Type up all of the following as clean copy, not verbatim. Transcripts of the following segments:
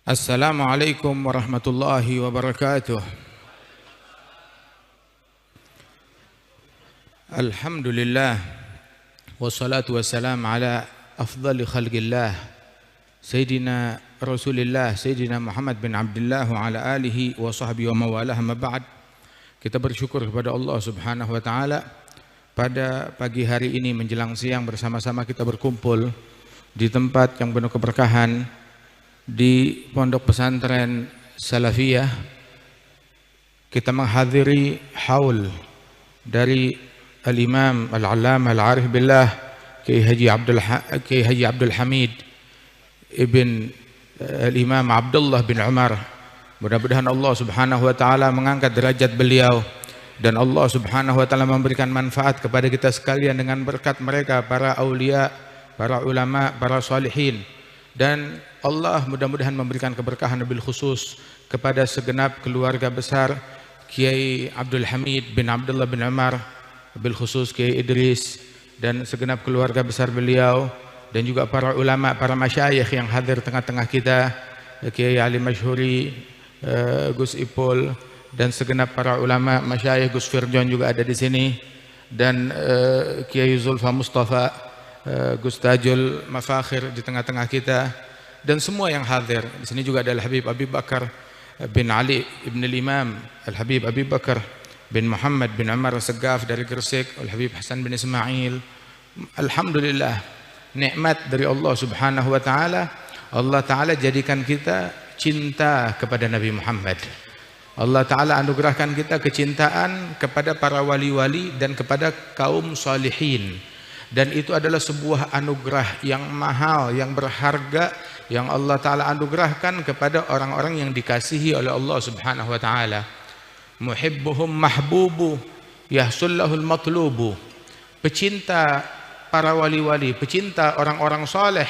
Assalamualaikum warahmatullahi wabarakatuh. Alhamdulillah wassalatu wassalam ala afdali khalqillah Sayyidina Rasulillah Sayyidina Muhammad bin Abdullah wa ala alihi wa sahbihi wa mawalah, amma ba'd. Kita bersyukur kepada Allah Subhanahu wa taala pada pagi hari ini menjelang siang bersama-sama kita berkumpul di tempat yang penuh keberkahan di Pondok Pesantren Salafiyah. Kita menghadiri haul dari Al-Imam Al-Allamah Al-Arif Billah Kiai Haji Abdul Hamid Ibn Al-Imam Abdullah bin Umar. Mudah-mudahan Allah Subhanahu wa taala mengangkat derajat beliau dan Allah Subhanahu wa taala memberikan manfaat kepada kita sekalian dengan berkat mereka, para aulia, para ulama, para salihin. Dan Allah mudah-mudahan memberikan keberkahan wabil khusus kepada segenap keluarga besar Kiai Abdul Hamid bin Abdullah bin Umar, wabil khusus Kiai Idris dan segenap keluarga besar beliau, dan juga para ulama, para masyayikh yang hadir tengah-tengah kita, Kiai Ali Masyhuri, Gus Ipul, dan segenap para ulama masyayikh, Gus Firjon juga ada di sini, dan Kiai Zulfa Mustafa, Gus Tajul Mafakhir di tengah-tengah kita, dan semua yang hadir. Di sini juga ada Al-Habib Abi Bakar bin Ali ibn al-Imam, Al-Habib Abi Bakar bin Muhammad bin Umar Segaf dari Gresik, Al-Habib Hasan bin Ismail. Alhamdulillah, nikmat dari Allah Subhanahu wa taala. Allah taala jadikan kita cinta kepada Nabi Muhammad. Allah taala anugerahkan kita kecintaan kepada para wali-wali dan kepada kaum salihin. Dan itu adalah sebuah anugerah yang mahal, yang berharga, yang Allah ta'ala anugerahkan kepada orang-orang yang dikasihi oleh Allah Subhanahu wa ta'ala. Muhibbuhum mahbubu yahsullahul matlubu. Pecinta para wali-wali, pecinta orang-orang saleh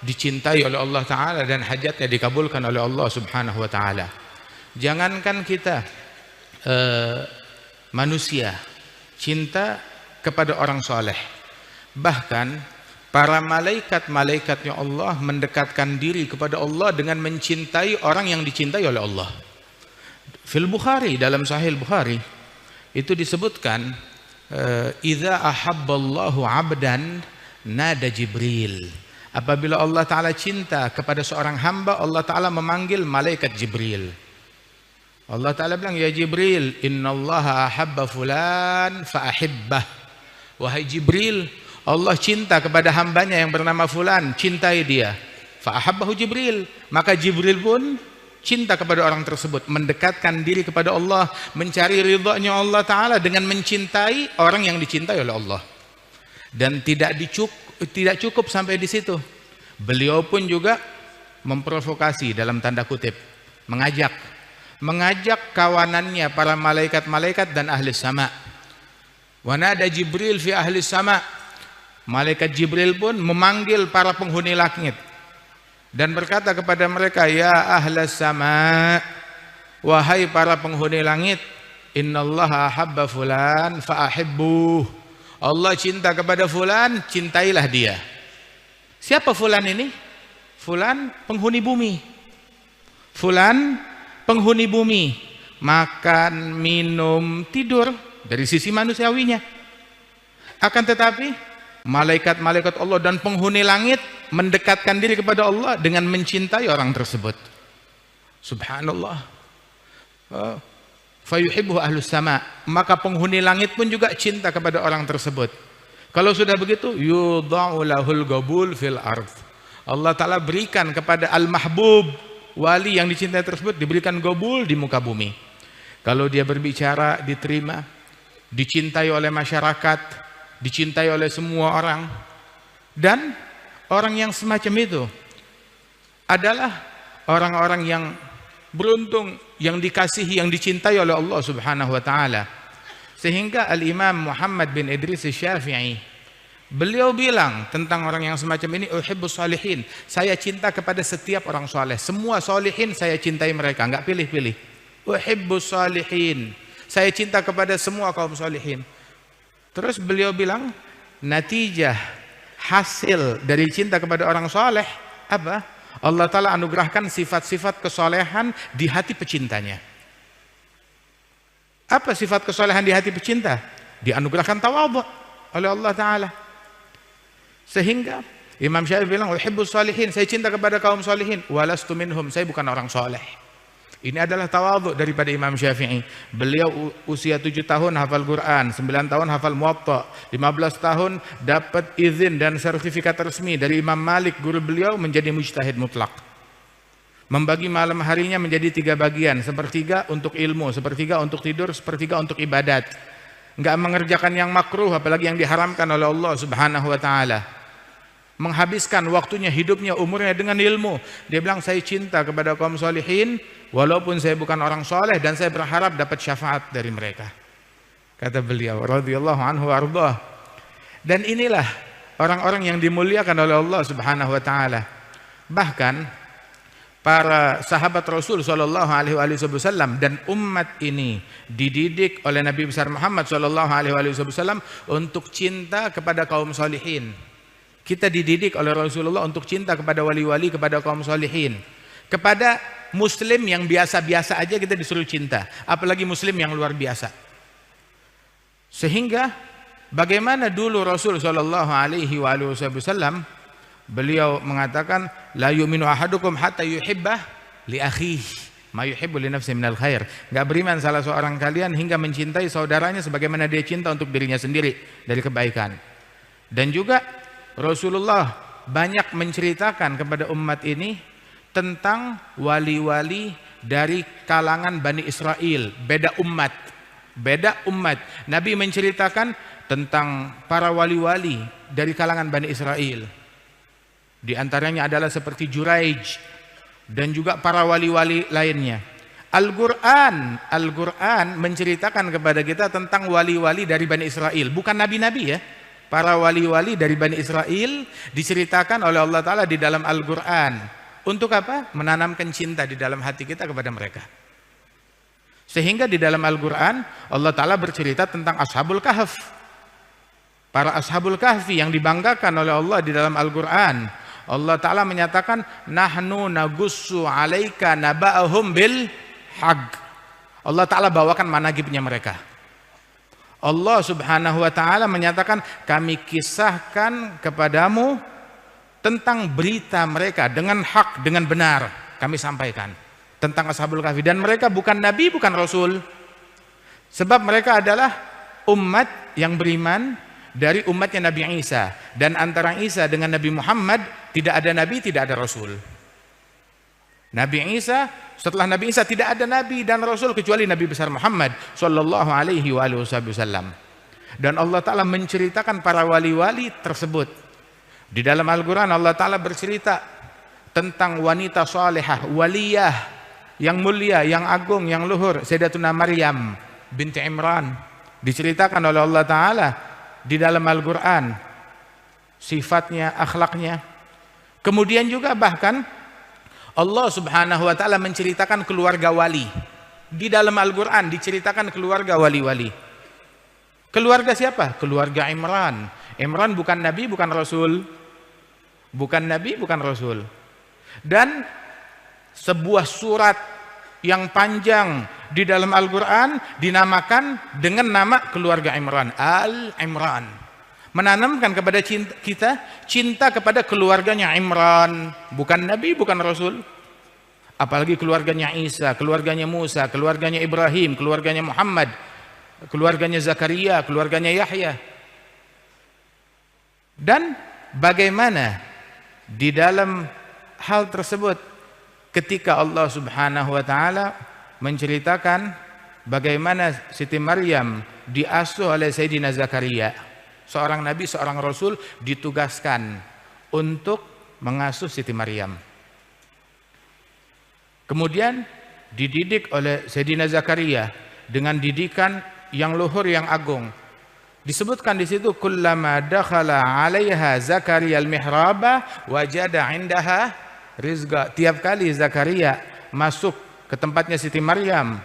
dicintai oleh Allah ta'ala dan hajatnya dikabulkan oleh Allah Subhanahu wa ta'ala. Jangankan kita manusia cinta kepada orang saleh, bahkan para malaikat-malaikatnya Allah mendekatkan diri kepada Allah dengan mencintai orang yang dicintai oleh Allah. Fil Bukhari, dalam Sahih Bukhari itu disebutkan, idza ahabballahu 'abdan nada Jibril. Apabila Allah taala cinta kepada seorang hamba, Allah taala memanggil malaikat Jibril. Allah taala bilang, ya Jibril, innallaha ahabba fulan fa ahibbah. Wahai Jibril, Allah cinta kepada hambanya yang bernama fulan, cintai dia. Fa'ahabbahu Jibril, maka Jibril pun cinta kepada orang tersebut, mendekatkan diri kepada Allah, mencari ridhanya Allah Ta'ala dengan mencintai orang yang dicintai oleh Allah. Dan tidak cukup sampai di situ. Beliau pun juga memprovokasi dalam tanda kutip, mengajak kawanannya para malaikat-malaikat dan ahli sama. Wa nada Jibril fi ahli sama. Malaikat Jibril pun memanggil para penghuni langit dan berkata kepada mereka, ya ahlas sama, wahai para penghuni langit, innallaha ahabba fulan fa ahibbuh. Allah cinta kepada fulan, cintailah dia. Siapa fulan ini? Fulan penghuni bumi. Fulan penghuni bumi, makan, minum, tidur dari sisi manusiawinya. Akan tetapi malaikat-malaikat Allah dan penghuni langit mendekatkan diri kepada Allah dengan mencintai orang tersebut. Subhanallah. Fayuhibbuhu ahlus sama. Maka penghuni langit pun juga cinta kepada orang tersebut. Kalau sudah begitu, yudha'u lahul qabul fil ardh. Allah Ta'ala berikan kepada al-mahbub, wali yang dicintai tersebut, diberikan qabul di muka bumi. Kalau dia berbicara diterima, dicintai oleh masyarakat, dicintai oleh semua orang. Dan orang yang semacam itu adalah orang-orang yang beruntung, yang dikasihi, yang dicintai oleh Allah Subhanahu wa taala. Sehingga Al-Imam Muhammad bin Idris Asy-Syafi'i, beliau bilang tentang orang yang semacam ini, uhibbus salihin, saya cinta kepada setiap orang saleh. Semua salihin saya cintai mereka, enggak pilih-pilih. Uhibbus salihin, saya cinta kepada semua kaum salihin. Terus beliau bilang, natijah hasil dari cinta kepada orang saleh apa? Allah Ta'ala anugerahkan sifat-sifat kesolehan di hati pecintanya. Apa sifat kesolehan di hati pecinta? Dianugerahkan tawadhu oleh Allah Ta'ala. Sehingga Imam Syafi'i bilang, uhibbus shalihin, saya cinta kepada kaum shalihin, walastu minhum, saya bukan orang soleh. Ini adalah tawadhu daripada Imam Syafi'i. Beliau usia 7 tahun hafal Quran, 9 tahun hafal Muwatta, 15 tahun dapat izin dan sertifikat resmi dari Imam Malik, guru beliau, menjadi mujtahid mutlak. Membagi malam harinya menjadi 3 bagian, sepertiga untuk ilmu, sepertiga untuk tidur, sepertiga untuk ibadat. Enggak mengerjakan yang makruh, apalagi yang diharamkan oleh Allah Subhanahu wa Ta'ala. Menghabiskan waktunya, hidupnya, umurnya dengan ilmu. Dia bilang, saya cinta kepada kaum sholihin walaupun saya bukan orang soleh, dan saya berharap dapat syafaat dari mereka, kata beliau radhiyallahu anhu warḍah. Dan inilah orang-orang yang dimuliakan oleh Allah Subhanahu wa Ta'ala. Bahkan para sahabat Rasul sallallahu alaihi wasallam dan umat ini dididik oleh Nabi besar Muhammad sallallahu alaihi wasallam untuk cinta kepada kaum sholihin. Kita dididik oleh Rasulullah untuk cinta kepada wali-wali, kepada kaum sholihin. Kepada muslim yang biasa-biasa aja kita disuruh cinta, apalagi muslim yang luar biasa. Sehingga bagaimana dulu Rasul sallallahu alaihi wasallam, beliau mengatakan, la yu'minu ahadukum hatta yuhibbah li akhihi ma yuhibbu li nafsihi minal khair. Enggak beriman salah seorang kalian hingga mencintai saudaranya sebagaimana dia cinta untuk dirinya sendiri dari kebaikan. Dan juga Rasulullah banyak menceritakan kepada umat ini tentang wali-wali dari kalangan Bani Israel, beda umat. Nabi menceritakan tentang para wali-wali dari kalangan Bani Israel. Di antaranya adalah seperti Juraij dan juga para wali-wali lainnya. Al-Quran menceritakan kepada kita tentang wali-wali dari Bani Israel, bukan nabi-nabi ya. Para wali-wali dari Bani Israel diceritakan oleh Allah Ta'ala di dalam Al-Quran. Untuk apa? Menanamkan cinta di dalam hati kita kepada mereka. Sehingga di dalam Al-Quran Allah Ta'ala bercerita tentang Ashabul Kahf. Para Ashabul Kahfi yang dibanggakan oleh Allah di dalam Al-Quran. Allah Ta'ala menyatakan, nahnu nagussu alaika naba'ahum bil haq. Allah Ta'ala bawakan managibnya mereka. Allah Subhanahu wa Ta'ala menyatakan, kami kisahkan kepadamu tentang berita mereka dengan hak, dengan benar. Kami sampaikan tentang Ashabul Kahfi, dan mereka bukan nabi, bukan rasul. Sebab mereka adalah umat yang beriman dari umatnya Nabi Isa, dan antara Isa dengan Nabi Muhammad tidak ada nabi, tidak ada rasul. Nabi Isa, setelah Nabi Isa tidak ada nabi dan rasul kecuali Nabi besar Muhammad sallallahu alaihi wasallam. Dan Allah Ta'ala menceritakan para wali-wali tersebut. Di dalam Al-Quran Allah Ta'ala bercerita tentang wanita salihah, waliyah, yang mulia, yang agung, yang luhur, Sayyidatuna Maryam binti Imran. Diceritakan oleh Allah Ta'ala di dalam Al-Quran sifatnya, akhlaknya. Kemudian juga bahkan Allah Subhanahu wa Ta'ala menceritakan keluarga wali. Di dalam Al-Quran diceritakan keluarga wali-wali. Keluarga siapa? Keluarga Imran. Imran bukan nabi, bukan rasul. Bukan nabi, bukan rasul. Dan sebuah surat yang panjang di dalam Al-Quran dinamakan dengan nama keluarga Imran, Al-Imran. Menanamkan kepada kita cinta kepada keluarganya Imran, bukan nabi, bukan rasul. Apalagi keluarganya Isa, keluarganya Musa, keluarganya Ibrahim, keluarganya Muhammad, keluarganya Zakaria, keluarganya Yahya. Dan bagaimana di dalam hal tersebut ketika Allah Subhanahu wa Ta'ala menceritakan bagaimana Siti Maryam diasuh oleh Sayyidina Zakaria. Seorang nabi, seorang rasul ditugaskan untuk mengasuh Siti Maryam. Kemudian dididik oleh Sayyidina Zakaria dengan didikan yang luhur, yang agung. Disebutkan di situ, kullama dakhala 'alaiha Zakaria al-mihraba wajada 'indaha rizqa. Tiap kali Zakaria masuk ke tempatnya Siti Maryam,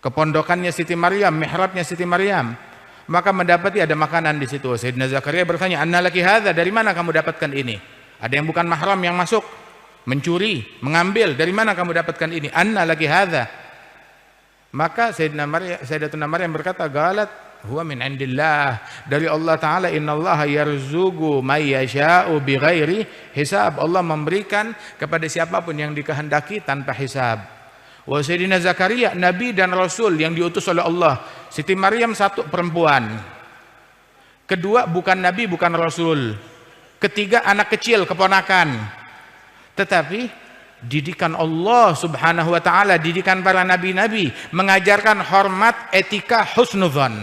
ke pondokannya Siti Maryam, mihrabnya Siti Maryam, maka mendapati ada makanan di situ. Sayyidina Zakaria bertanya, "Anna laki hadza?" Dari mana kamu dapatkan ini? Ada yang bukan mahram yang masuk, mencuri, mengambil. Dari mana kamu dapatkan ini? Anna lagi hadza. Maka Sayyidatuna Maryam berkata, galat huwa min indillah, dari Allah Ta'ala. Innallaha yarzuqu may yasha'u bighairi hisab. Allah memberikan kepada siapapun yang dikehendaki tanpa hisab. Wa Sayyidina Zakaria, nabi dan rasul yang diutus oleh Allah. Siti Maryam satu, perempuan. Kedua, bukan nabi, bukan rasul. Ketiga, anak kecil, keponakan. Tetapi didikan Allah Subhanahu wa Ta'ala, didikan para nabi-nabi, mengajarkan hormat, etika, husnudzon,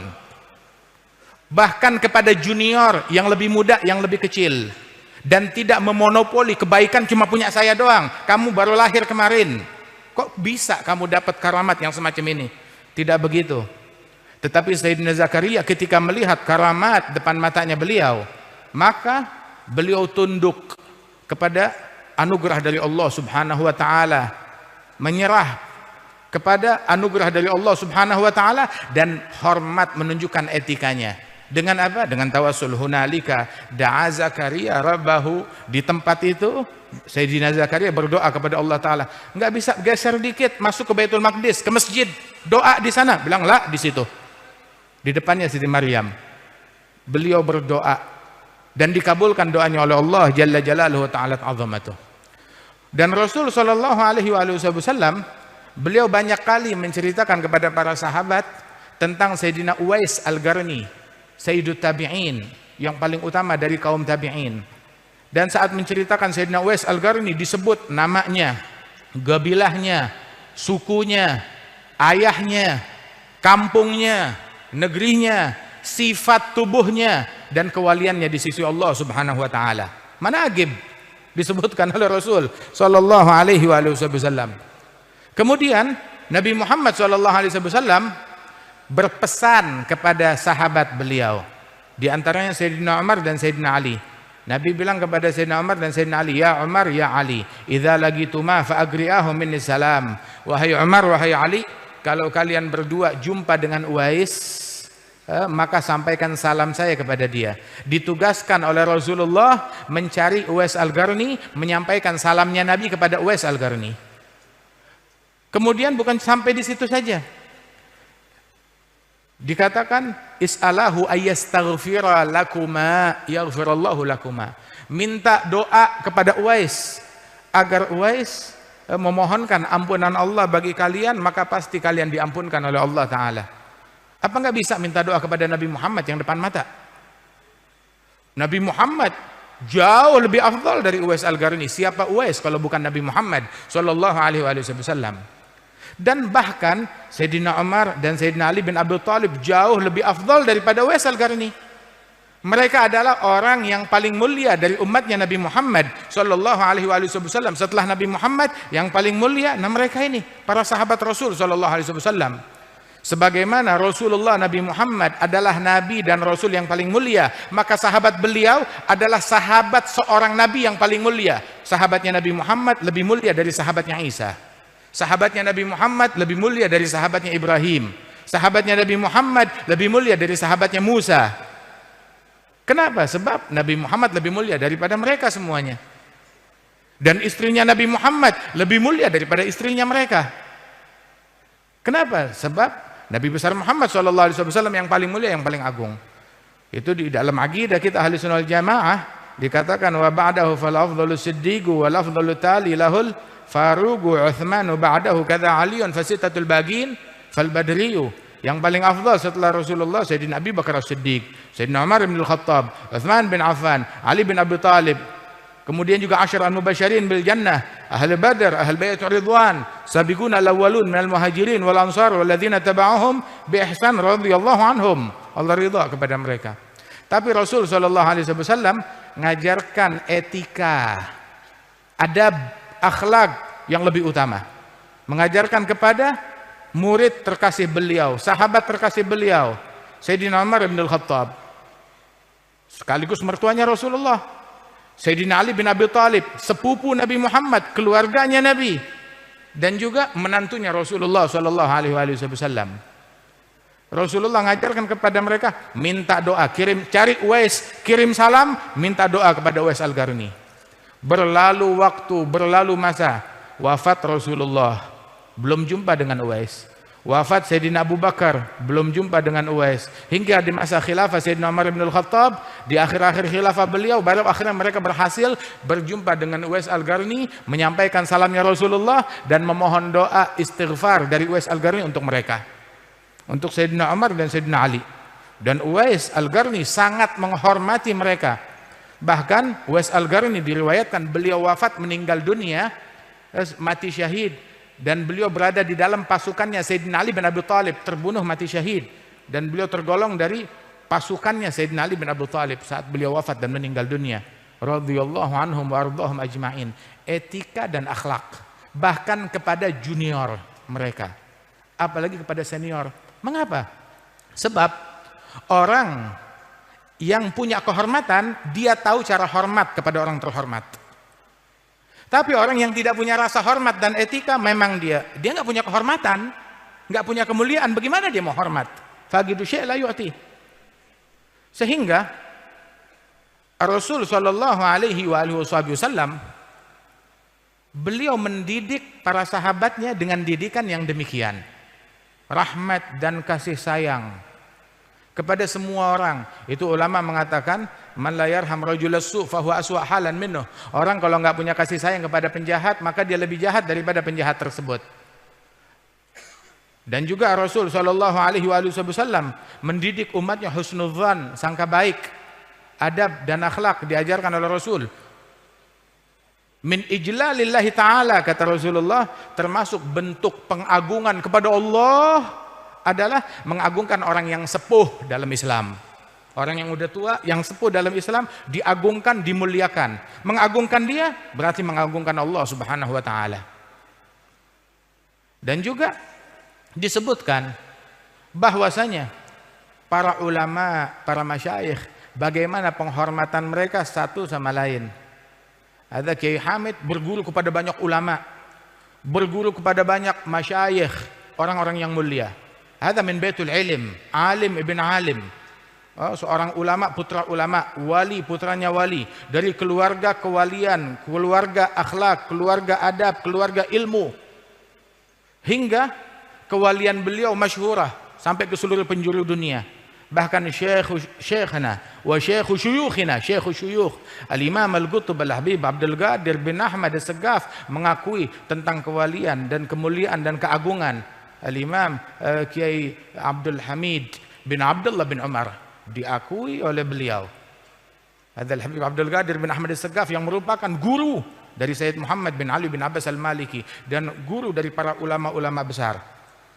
bahkan kepada junior yang lebih muda, yang lebih kecil, dan tidak memonopoli kebaikan cuma punya saya doang. Kamu baru lahir kemarin, kok bisa kamu dapat karamat yang semacam ini? Tidak begitu. Tetapi Sayyidina Zakaria ketika melihat karamat depan matanya beliau, maka beliau tunduk kepada anugerah dari Allah Subhanahu wa Ta'ala, menyerah kepada anugerah dari Allah Subhanahu wa Ta'ala, dan hormat, menunjukkan etikanya. Dengan apa? Dengan tawassul. Hunalika da'a Zakaria rabbahu. Di tempat itu Sayyidina Zakaria berdoa kepada Allah Ta'ala. Enggak bisa geser dikit masuk ke Baitul Maqdis, ke masjid, doa di sana. Bilang lah di situ, di depannya Siti Maryam. Beliau berdoa dan dikabulkan doanya oleh Allah Jalla Jalaluhu Ta'ala Azamatuh. Dan Rasul Sallallahu Alaihi Wasallam, beliau banyak kali menceritakan kepada para sahabat tentang Sayyidina Uwais Al-Qarni, Sayyidut Tabi'in, yang paling utama dari kaum Tabi'in. Dan saat menceritakan Sayyidina Uwais Al-Qarni disebut namanya, gabilahnya, sukunya, ayahnya, kampungnya, negerinya, sifat tubuhnya, dan kewaliannya di sisi Allah Subhanahu wa Ta'ala. Manaqib disebutkan oleh Rasul sallallahu alaihi wasallam. Kemudian Nabi Muhammad sallallahu alaihi wasallam berpesan kepada sahabat beliau, di antaranya Sayyidina Umar dan Sayyidina Ali. Nabi bilang kepada Sayyidina Umar dan Sayyidina Ali, ya Umar, ya Ali, idza lagituma fa agri'ahu minni salam. Wahai Umar, wahai Ali, kalau kalian berdua jumpa dengan Uwais, maka sampaikan salam saya kepada dia. Ditugaskan oleh Rasulullah mencari Uwais Al-Qarni, menyampaikan salamnya Nabi kepada Uwais Al-Qarni. Kemudian bukan sampai di situ saja, dikatakan is'alahu ayyastaghfira lakuma yaghfirallahu lakuma. Minta doa kepada Uwais agar Uwais memohonkan ampunan Allah bagi kalian, maka pasti kalian diampunkan oleh Allah Ta'ala. Apa nggak bisa minta doa kepada Nabi Muhammad yang depan mata? Nabi Muhammad jauh lebih afdal dari Uwais Al-Qarni. Siapa Uwais kalau bukan Nabi Muhammad sallallahu alaihi wasallam? Dan bahkan Sayyidina Umar dan Sayyidina Ali bin Abi Thalib jauh lebih afdal daripada Uwais Al-Qarni. Mereka adalah orang yang paling mulia dari umatnya Nabi Muhammad sallallahu alaihi wasallam. Setelah Nabi Muhammad yang paling mulia, nah mereka ini para sahabat Rasul sallallahu alaihi wasallam. Sebagaimana Rasulullah Nabi Muhammad adalah Nabi dan Rasul yang paling mulia, maka sahabat beliau adalah sahabat seorang Nabi yang paling mulia. Sahabatnya Nabi Muhammad lebih mulia dari sahabatnya Isa. Sahabatnya Nabi Muhammad lebih mulia dari sahabatnya Ibrahim. Sahabatnya Nabi Muhammad lebih mulia dari sahabatnya Musa. Kenapa? Sebab Nabi Muhammad lebih mulia daripada mereka semuanya. Dan istrinya Nabi Muhammad lebih mulia daripada istrinya mereka. Kenapa? Sebab Nabi besar Muhammad SAW yang paling mulia, yang paling agung. Itu di dalam aqidah kita ahli sunnah wal jamaah dikatakan wa ba'dahu fal afdalu siddiqu wal afdalu tali lahul faruqu Utsmanu ba'dahu kadza Aliun fasitatul bagin fal badriyu. Yang paling afdal setelah Rasulullah Sayyidina Abi Bakar As-Siddiq, Sayyidina Umar bin Al-Khattab, Utsman bin Affan, Ali bin Abi Thalib. Kemudian juga Asyarah Mubasysyirin bil Jannah, Ahli Badar, Ahli Baitur Ridwan, Sabiqun al-awwalun minal muhajirin wal ansar walladzina taba'ahum bi ihsan radhiyallahu anhum. Allah ridha kepada mereka. Tapi Rasul sallallahu alaihi wasallam ngajarkan etika, adab, akhlak yang lebih utama. Mengajarkan kepada murid terkasih beliau, sahabat terkasih beliau, Sayyidina Umar bin Al-Khattab, sekaligus mertuanya Rasulullah. Sayyidina Ali bin Abi Thalib, sepupu Nabi Muhammad, keluarganya Nabi, dan juga menantunya Rasulullah sallallahu alaihi wasallam. Rasulullah mengajarkan kepada mereka minta doa, cari Uwais, kirim salam, minta doa kepada Uwais Al-Qarni. Berlalu waktu, berlalu masa, wafat Rasulullah, belum jumpa dengan Uwais. Wafat Sayyidina Abu Bakar, belum jumpa dengan Uwais. Hingga di masa khilafah Sayyidina Umar bin Al-Khattab, di akhir-akhir khilafah beliau, baru akhirnya mereka berhasil berjumpa dengan Uwais Al-Qarni, menyampaikan salamnya Rasulullah dan memohon doa istighfar dari Uwais Al-Qarni untuk mereka, untuk Sayyidina Umar dan Sayyidina Ali. Dan Uwais Al-Qarni sangat menghormati mereka. Bahkan Uwais Al-Qarni diriwayatkan beliau wafat, meninggal dunia, mati syahid, dan beliau berada di dalam pasukannya Sayyidina Ali bin Abi Thalib, terbunuh mati syahid, dan beliau tergolong dari pasukannya Sayyidina Ali bin Abi Thalib saat beliau wafat dan meninggal dunia. Radhiyallahu anhum wa ardhahum ajma'in. Etika dan akhlak bahkan kepada junior mereka, apalagi kepada senior. Mengapa? Sebab orang yang punya kehormatan, dia tahu cara hormat kepada orang terhormat. Tapi orang yang tidak punya rasa hormat dan etika, memang dia nggak punya kehormatan, nggak punya kemuliaan. Bagaimana dia mau hormat? Faqidu syai' la yu'ti. Sehingga Rasul Shallallahu Alaihi Wasallam beliau mendidik para sahabatnya dengan didikan yang demikian, rahmat dan kasih sayang kepada semua orang. Itu ulama mengatakan, man la yarham rajulas su' fa huwa aswa halan minhu. Orang kalau nggak punya kasih sayang kepada penjahat, maka dia lebih jahat daripada penjahat tersebut. Dan juga Rasul Shallallahu Alaihi Wasallam mendidik umatnya husnudzan, sangka baik, adab dan akhlak diajarkan oleh Rasul. Min ijlalillahi ta'ala, kata Rasulullah, termasuk bentuk pengagungan kepada Allah adalah mengagungkan orang yang sepuh dalam Islam. Orang yang udah tua, yang sepuh dalam Islam, diagungkan, dimuliakan. Mengagungkan dia berarti mengagungkan Allah Subhanahu wa taala. Dan juga disebutkan bahwasanya para ulama, para masyayikh, bagaimana penghormatan mereka satu sama lain. Ada Kiai Hamid berguru kepada banyak ulama, berguru kepada banyak masyayikh, orang-orang yang mulia. Ada min baitul ilm, alim ibn alim, seorang ulama putra ulama, wali putranya wali, dari keluarga kewalian, keluarga akhlak, keluarga adab, keluarga ilmu, hingga kewalian beliau masyhurah sampai ke seluruh penjuru dunia. Bahkan syekhna wa syekhu syuyukhina, syekhu syuyukh al-imam al-qutb al-habib Abdul Qadir bin Ahmad as-Saggaf mengakui tentang kewalian dan kemuliaan dan keagungan Al-Imam Kiai Abdul Hamid bin Abdullah bin Umar, diakui oleh beliau. Adzal Habib Abdul Qadir bin Ahmad as-Saggaf yang merupakan guru dari Sayyid Muhammad bin Ali bin Abbas al-Maliki dan guru dari para ulama-ulama besar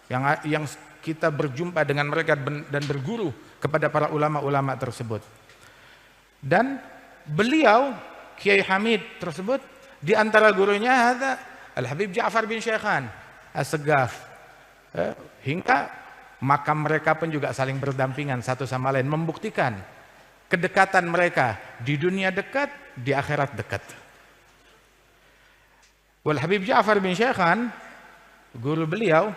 yang kita berjumpa dengan mereka dan berguru kepada para ulama-ulama tersebut. Dan beliau Kiai Hamid tersebut di antara gurunya ada Al-Habib Ja'far bin Syekhan as-Saggaf. Hingga makam mereka pun juga saling berdampingan satu sama lain, membuktikan kedekatan mereka di dunia dekat, di akhirat dekat. Wal Habib Ja'far bin Syekhan, guru beliau,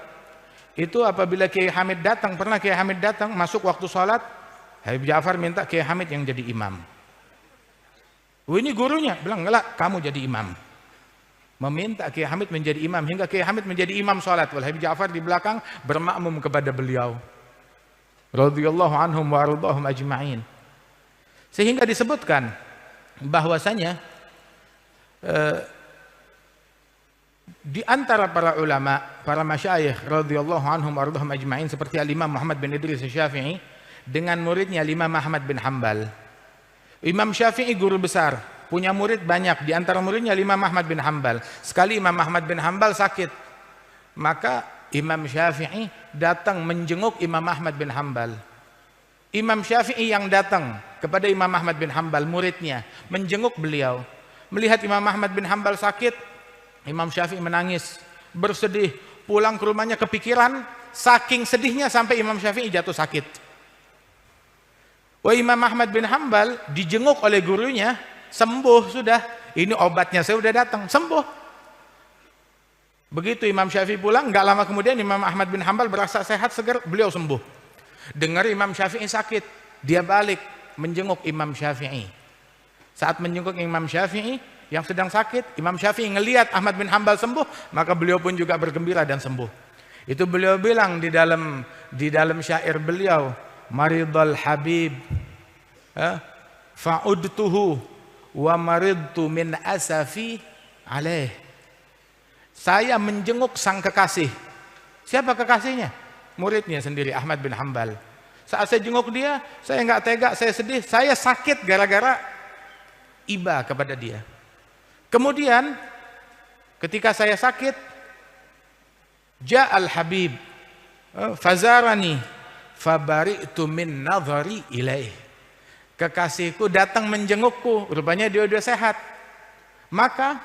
itu apabila Kiai Hamid datang, pernah Kiai Hamid datang masuk waktu sholat, Habib Ja'far minta Kiai Hamid yang jadi imam. Ini gurunya bilang, enggak, kamu jadi imam. Meminta Kiai Hamid menjadi imam, hingga Kiai Hamid menjadi imam salat. Wal Habib Ja'far di belakang bermakmum kepada beliau. Radhiyallahu anhum wa ardhahum ajma'in. Sehingga disebutkan bahwasanya di antara para ulama, para masyayikh radhiyallahu anhum wa ardhahum ajma'in seperti Al-Imam Muhammad bin Idris Asy-Syafi'i dengan muridnya Imam Ahmad bin Hanbal. Imam Syafi'i guru besar, punya murid banyak, di antara muridnya Imam Ahmad bin Hanbal. Sekali Imam Ahmad bin Hanbal sakit, maka Imam Syafi'i datang menjenguk Imam Ahmad bin Hanbal. Imam Syafi'i yang datang kepada Imam Ahmad bin Hanbal, muridnya, menjenguk beliau. Melihat Imam Ahmad bin Hanbal sakit, Imam Syafi'i menangis, bersedih, pulang ke rumahnya kepikiran, saking sedihnya sampai Imam Syafi'i jatuh sakit. Wah, Imam Ahmad bin Hanbal dijenguk oleh gurunya, sembuh sudah, ini obatnya saya sudah datang, sembuh. Begitu Imam Syafi'i pulang, nggak lama kemudian Imam Ahmad bin Hanbal berasa sehat segar, beliau sembuh. Dengar Imam Syafi'i sakit, dia balik menjenguk Imam Syafi'i. Saat menjenguk Imam Syafi'i, yang sedang sakit. Imam Syafi'i ngelihat Ahmad bin Hanbal sembuh, maka beliau pun juga bergembira dan sembuh. Itu beliau bilang di dalam syair beliau, maridul habib fa'udtuhu wa maridtu min asafi alaih. Saya menjenguk sang kekasih. Siapa kekasihnya? Muridnya sendiri, Ahmad bin Hanbal. Saat saya jenguk dia, saya nggak tega, saya sedih, saya sakit gara-gara iba kepada dia. Kemudian ketika saya sakit, ja'al habib fazarani fabari'tu min nadhari ilaih. Kekasihku datang menjengukku, rupanya dia udah sehat. Maka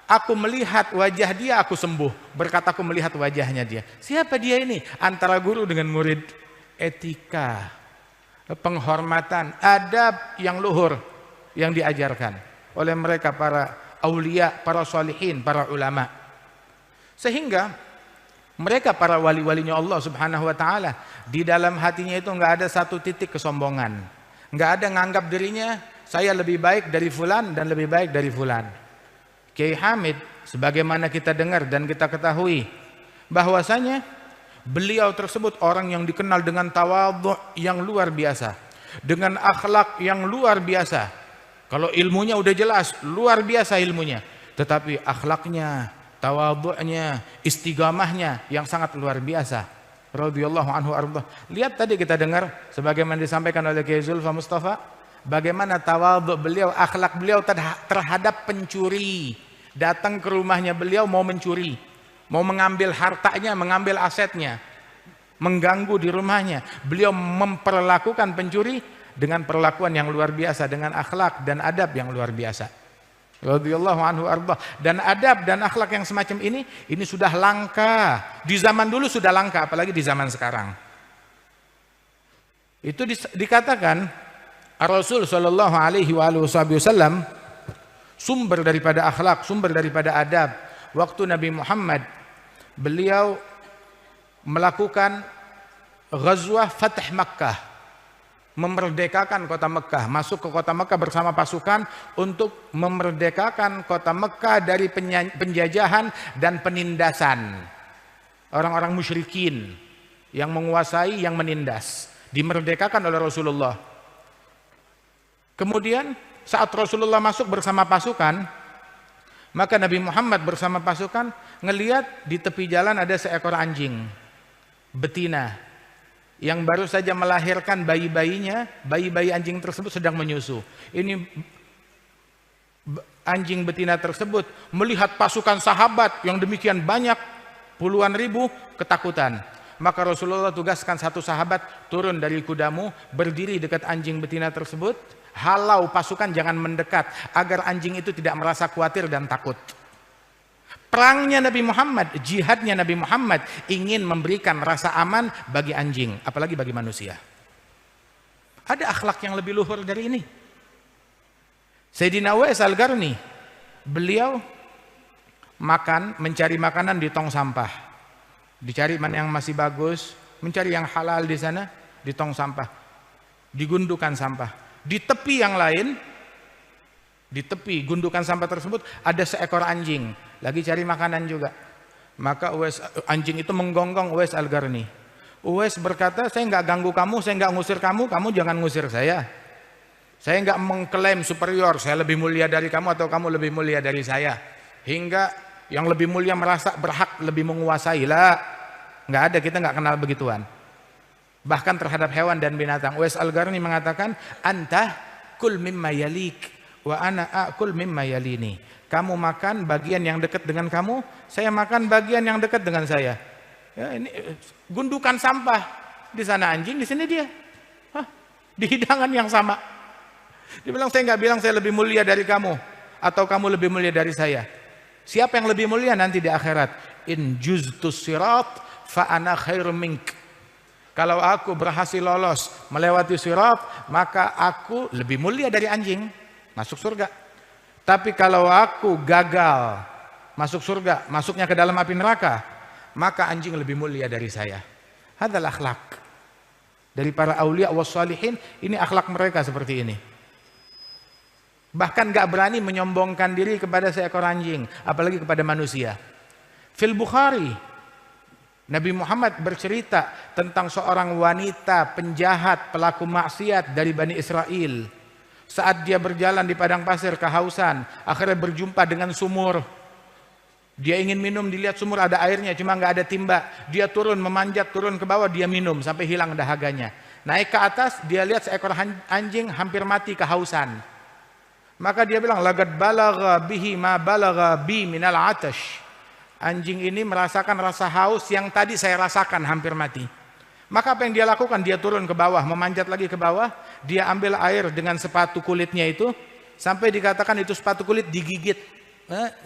aku melihat wajah dia, aku sembuh. Berkat aku melihat wajahnya dia. Siapa dia ini? Antara guru dengan murid. Etika, penghormatan, adab yang luhur yang diajarkan oleh mereka para aulia, para sholihin, para ulama. Sehingga mereka para wali-walinya Allah Subhanahu wa taala, di dalam hatinya itu enggak ada satu titik kesombongan. Enggak ada nganggap dirinya saya lebih baik dari fulan dan lebih baik dari fulan. Kiai Hamid, sebagaimana kita dengar dan kita ketahui bahwasanya beliau tersebut orang yang dikenal dengan tawadhu yang luar biasa, dengan akhlak yang luar biasa. Kalau ilmunya udah jelas, luar biasa ilmunya, tetapi akhlaknya, tawadhu'nya, istiqamahnya yang sangat luar biasa. Radhiyallahu anhu arda. Lihat tadi kita dengar sebagaimana disampaikan oleh Kiai Zulfa Mustafa, bagaimana tawadhu beliau, akhlak beliau terhadap pencuri. Datang ke rumahnya beliau mau mencuri, mau mengambil hartanya, mengambil asetnya, mengganggu di rumahnya. Beliau memperlakukan pencuri dengan perlakuan yang luar biasa, dengan akhlak dan adab yang luar biasa. Radhiyallahu anhu arda. Dan adab dan akhlak yang semacam ini sudah langka. Di zaman dulu sudah langka, apalagi di zaman sekarang. Itu dikatakan Rasul sallallahu alaihi wasallam sumber daripada akhlak, sumber daripada adab. Waktu Nabi Muhammad beliau melakukan ghazwah Fath Makkah, memerdekakan kota Mekkah, masuk ke kota Mekkah bersama pasukan untuk memerdekakan kota Mekkah dari penjajahan dan penindasan orang-orang musyrikin yang menguasai, yang menindas. Dimerdekakan oleh Rasulullah. Kemudian saat Rasulullah masuk bersama pasukan, maka Nabi Muhammad bersama pasukan ngelihat di tepi jalan ada seekor anjing betina yang baru saja melahirkan bayi-bayinya. Bayi-bayi anjing tersebut sedang menyusu. Ini anjing betina tersebut melihat pasukan sahabat yang demikian banyak, puluhan ribu, ketakutan. Maka Rasulullah tugaskan satu sahabat, turun dari kudamu, berdiri dekat anjing betina tersebut, halau pasukan jangan mendekat, agar anjing itu tidak merasa khawatir dan takut. Perangnya Nabi Muhammad, jihadnya Nabi Muhammad ingin memberikan rasa aman bagi anjing, apalagi bagi manusia. Ada akhlak yang lebih luhur dari ini. Sayyidina Uwais Al-Qarni, beliau mencari makanan di tong sampah. Dicari mana yang masih bagus, mencari yang halal di sana, di tong sampah. Digundukan sampah. Di tepi yang lain, di tepi gundukan sampah tersebut ada seekor anjing lagi cari makanan juga. Maka anjing itu menggonggong Uwais Al-Qarni. Uwais berkata, saya nggak ganggu kamu, saya nggak ngusir kamu, kamu jangan ngusir saya. Saya nggak mengklaim superior, saya lebih mulia dari kamu atau kamu lebih mulia dari saya, hingga yang lebih mulia merasa berhak lebih menguasai. Lah, nggak ada, kita nggak kenal begituan. Bahkan terhadap hewan dan binatang. Uwais Al-Qarni mengatakan, anta kul mimma yalik wa ana akul mimma yalini. Kamu makan bagian yang dekat dengan kamu, saya makan bagian yang dekat dengan saya. Ya, ini gundukan sampah, di sana anjing, di sini dia. Di hidangan yang sama. Dia bilang, saya nggak bilang saya lebih mulia dari kamu atau kamu lebih mulia dari saya. Siapa yang lebih mulia nanti di akhirat? In juztus sirat fa ana khairum mink. Kalau aku berhasil lolos melewati sirat, maka aku lebih mulia dari anjing, masuk surga. Tapi kalau aku gagal masuk surga, masuknya ke dalam api neraka, maka anjing lebih mulia dari saya. Hadzal akhlak dari para aulia was salihin, ini akhlak mereka seperti ini. Bahkan gak berani menyombongkan diri kepada seekor anjing, apalagi kepada manusia. Fil Bukhari, Nabi Muhammad bercerita tentang seorang wanita penjahat, pelaku maksiat dari Bani Israel. Saat dia berjalan di padang pasir kehausan, akhirnya berjumpa dengan sumur. Dia ingin minum, dilihat sumur ada airnya, cuma nggak ada timba. Dia turun, memanjat, turun ke bawah, dia minum sampai hilang dahaganya. Naik ke atas, dia lihat seekor anjing hampir mati kehausan. Maka dia bilang, lagad balagha bihi ma balagha bi minal atash. Anjing ini merasakan rasa haus yang tadi saya rasakan hampir mati. Maka apa yang dia lakukan? Dia turun ke bawah, memanjat lagi ke bawah. Dia ambil air dengan sepatu kulitnya itu, sampai dikatakan itu sepatu kulit digigit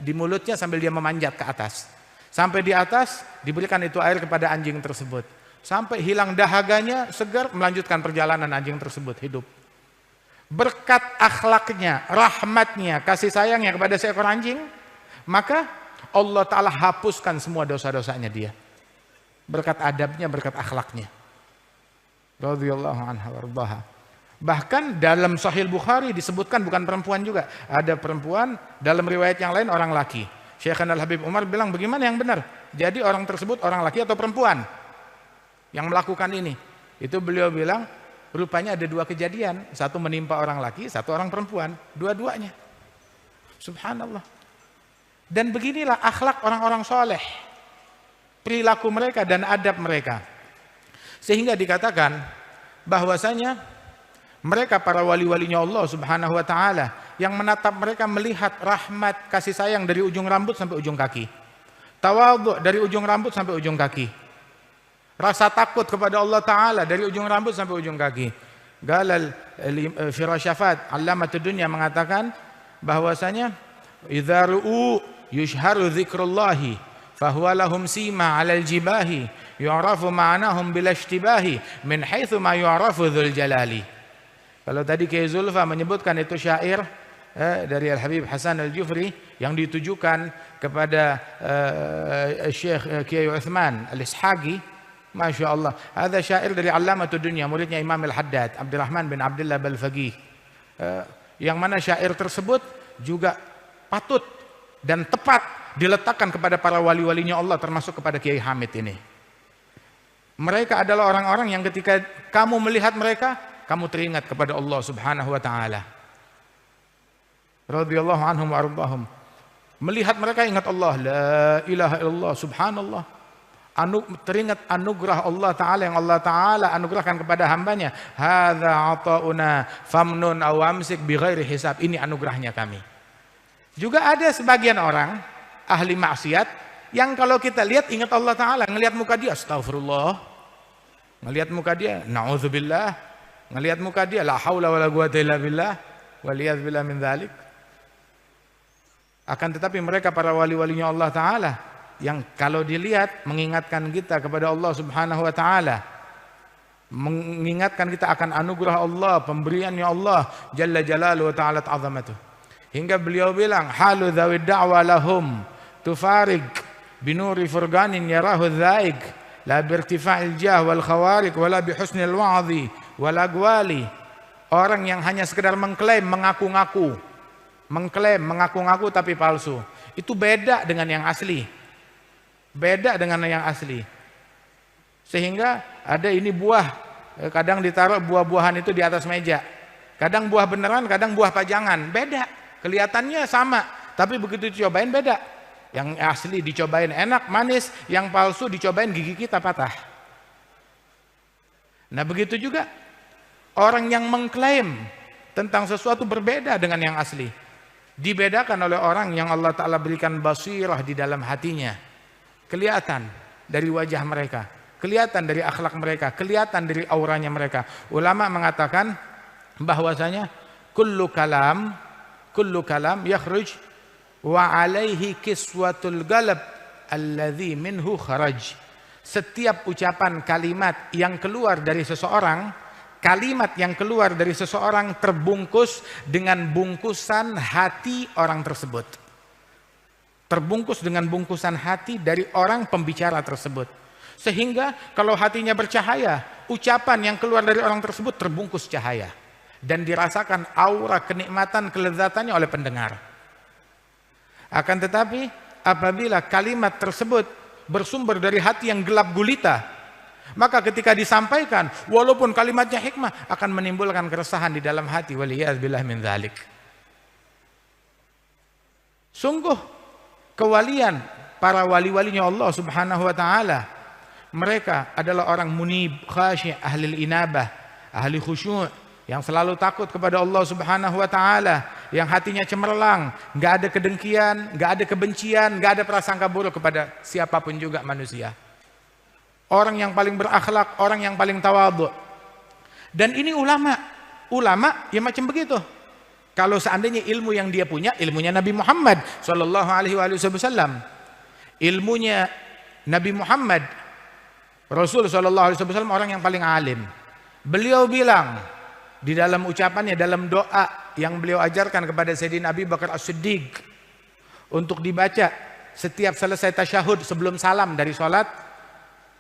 di mulutnya sambil dia memanjat ke atas. Sampai di atas diberikan itu air kepada anjing tersebut. Sampai hilang dahaganya, segar, melanjutkan perjalanan anjing tersebut hidup. Berkat akhlaknya, rahmatnya, kasih sayangnya kepada seekor anjing, maka Allah Ta'ala hapuskan semua dosa-dosanya dia. Berkat adabnya, berkat akhlaknya. Radhiyallahu anha wardaha. Bahkan dalam Sahih Bukhari disebutkan bukan perempuan juga. Ada perempuan, dalam riwayat yang lain orang laki. Syekhana Al-Habib Umar bilang, bagaimana yang benar? Jadi orang tersebut orang laki atau perempuan yang melakukan ini? Itu beliau bilang, rupanya ada dua kejadian. Satu menimpa orang laki, satu orang perempuan. Dua-duanya. Subhanallah. Dan beginilah akhlak orang-orang soleh, perilaku mereka dan adab mereka. Sehingga dikatakan bahwasanya mereka para wali-walinya Allah Subhanahu wa Ta'ala yang menatap mereka melihat rahmat kasih sayang dari ujung rambut sampai ujung kaki, tawadhu dari ujung rambut sampai ujung kaki, rasa takut kepada Allah Ta'ala dari ujung rambut sampai ujung kaki. Galal Firashafat Allamatud Dunya mengatakan bahwasanya idza ru'u yushharu dzikrullahi fahuwa lahum sima 'alal jibahi yu'rafu ma'nahum bil ishtibahi min haitsu ma yu'rafu dzul jalali. Kalau tadi Kiai Zulfa menyebutkan itu syair dari Al-Habib Hasan Al-Jufri yang ditujukan kepada Syekh Kiai Utsman Al-Ishaqi, Masya Allah, ada syair dari Allamatud Dunya, muridnya Imam Al-Haddad Abdurrahman bin Abdullah Al-Faqih, yang mana syair tersebut juga patut dan tepat diletakkan kepada para wali-walinya Allah, termasuk kepada Kiai Hamid ini. Mereka adalah orang-orang yang ketika kamu melihat mereka, kamu teringat kepada Allah Subhanahu wa Ta'ala. Radhiyallahu anhum wa ardhahum. Melihat mereka ingat Allah, la ilaha illallah, subhanallah. Teringat anugerah Allah Ta'ala yang Allah Ta'ala anugerahkan kepada hambanya. Hadza ata'una famnun aw amsik bighairi hisab. Ini anugerahnya kami. Juga ada sebagian orang ahli maksiat yang kalau kita lihat ingat Allah Ta'ala, ngelihat muka dia astagfirullah, ngelihat muka dia na'udzubillah, ngelihat muka dia la haula wala quwata illa billah waliyadz billah min dzalik. Akan tetapi mereka para wali-walinya Allah Ta'ala yang kalau dilihat mengingatkan kita kepada Allah Subhanahu wa Ta'ala, mengingatkan kita akan anugerah Allah, pemberiannya Allah Jalla Jalaluhu wa Ta'ala azamatuh. Hingga beliau bilang, halu dzawid da'wa lahum tufarig binuri furganin yarahu dzaik la birtifa'il jah wal khawarik wala bihusnil wa'dhi wal aqwali. Orang yang hanya sekedar mengklaim, mengaku-ngaku, tapi palsu, itu beda dengan yang asli. Beda dengan yang asli. Sehingga ada ini buah, kadang ditaruh buah-buahan itu di atas meja. Kadang buah beneran, kadang buah pajangan, beda. Kelihatannya sama, tapi begitu dicobain beda. Yang asli dicobain enak, manis, yang palsu dicobain gigi kita patah. Nah begitu juga orang yang mengklaim tentang sesuatu berbeda dengan yang asli. Dibedakan oleh orang yang Allah Ta'ala berikan basirah di dalam hatinya. Kelihatan dari wajah mereka, kelihatan dari akhlak mereka, kelihatan dari auranya mereka. Ulama mengatakan bahwasanya kullu kalam yakhruj wa alaihi kiswatul galab alladhi minhu kharaj. Setiap ucapan kalimat yang keluar dari seseorang, kalimat yang keluar dari seseorang terbungkus dengan bungkusan hati orang tersebut. Terbungkus dengan bungkusan hati dari orang pembicara tersebut. Sehingga kalau hatinya bercahaya, ucapan yang keluar dari orang tersebut terbungkus cahaya. dan dirasakan aura kenikmatan kelezatannya oleh pendengar. Akan tetapi apabila kalimat tersebut bersumber dari hati yang gelap gulita, maka ketika disampaikan walaupun kalimatnya hikmah akan menimbulkan keresahan di dalam hati. Waliyadzubillah min dzalik. Sungguh kewalian para wali-walinya Allah Subhanahu wa taala, mereka adalah orang munib, khasyi', ahli inabah, ahli khusyuk, yang selalu takut kepada Allah Subhanahu wa taala, yang hatinya cemerlang, enggak ada kedengkian, enggak ada kebencian, enggak ada prasangka buruk kepada siapapun juga manusia. Orang yang paling berakhlak, orang yang paling tawadhu. Dan ini ulama ya macam begitu. Kalau seandainya ilmu yang dia punya, ilmunya Nabi Muhammad sallallahu alaihi wasallam, ilmunya Nabi Muhammad Rasul sallallahu alaihi wasallam orang yang paling alim. Beliau bilang di dalam ucapannya, dalam doa yang beliau ajarkan kepada Sayyidina Abi Bakar As-Siddiq untuk dibaca setiap selesai tasyahud sebelum salam dari salat.